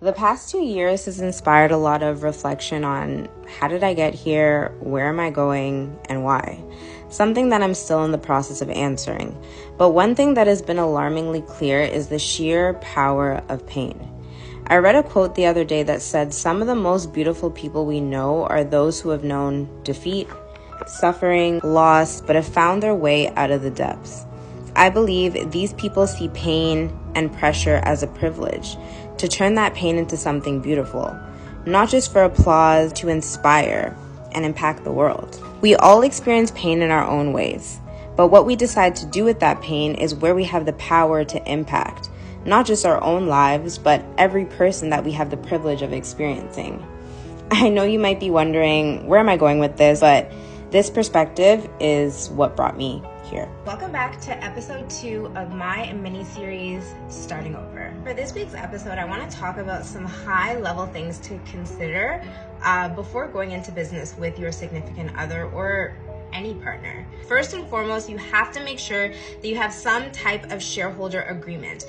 The past 2 years has inspired a lot of reflection on how did I get here, where am I going, and why? Something that I'm still in the process of answering. But one thing that has been alarmingly clear is the sheer power of pain. I read a quote the other day that said some of the most beautiful people we know are those who have known defeat, suffering, loss, but have found their way out of the depths. I believe these people see pain and pressure as a privilege to turn that pain into something beautiful, not just for applause, to inspire and impact the world. We all experience pain in our own ways, but what we decide to do with that pain is where we have the power to impact, not just our own lives, but every person that we have the privilege of experiencing. I know you might be wondering, where am I going with this? But this perspective is what brought me here. Welcome back to episode 2 of my mini-series, Starting Over. For this week's episode, I want to talk about some high-level things to consider before going into business with your significant other or any partner. First and foremost, you have to make sure that you have some type of shareholder agreement.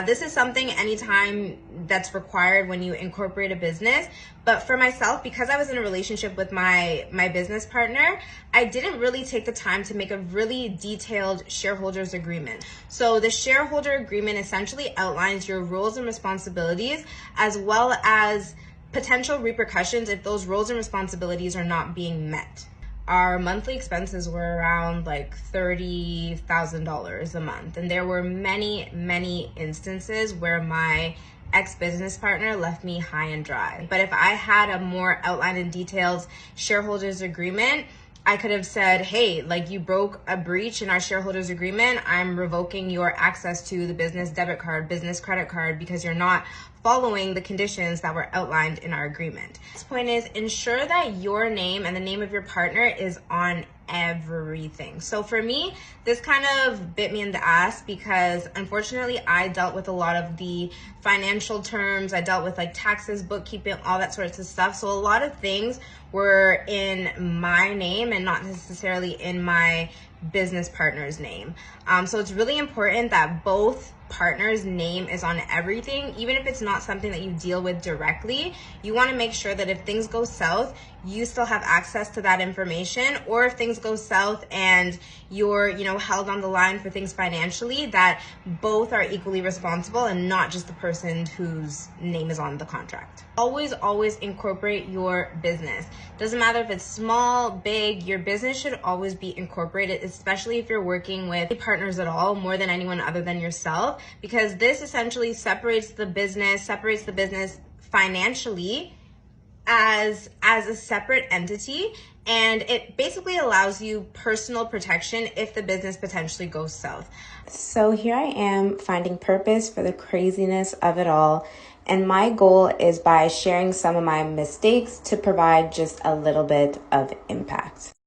This is something anytime that's required when you incorporate a business. But for myself, because I was in a relationship with my business partner, I didn't really take the time to make a really detailed shareholders agreement. So the shareholder agreement essentially outlines your roles and responsibilities, as well as potential repercussions if those roles and responsibilities are not being met. Our monthly expenses were around like $30,000 a month. And there were many instances where my ex-business partner left me high and dry. But if I had a more outlined and detailed shareholders agreement, I could have said, hey, like, you broke a breach in our shareholders agreement. I'm revoking your access to the business debit card, business credit card, because you're not following the conditions that were outlined in our agreement. This point is ensure that your name and the name of your partner is on everything. So for me, this kind of bit me in the ass because unfortunately I dealt with a lot of the financial terms. I dealt with like taxes, bookkeeping, all that sorts of stuff. So a lot of things were in my name and not necessarily in my business partner's name. So it's really important that both partner's name is on everything. Even if it's not something that you deal with directly, you want to make sure that if things go south, you still have access to that information, or if things go south and you're, held on the line for things financially, that both are equally responsible and not just the person whose name is on the contract. Always incorporate your business. Doesn't matter if it's small, big, your business should always be incorporated, especially if you're working with partners at all, more than anyone other than yourself, because this essentially separates the business financially as a separate entity, and it basically allows you personal protection if the business potentially goes south. So here I am finding purpose for the craziness of it all, and my goal is by sharing some of my mistakes to provide just a little bit of impact.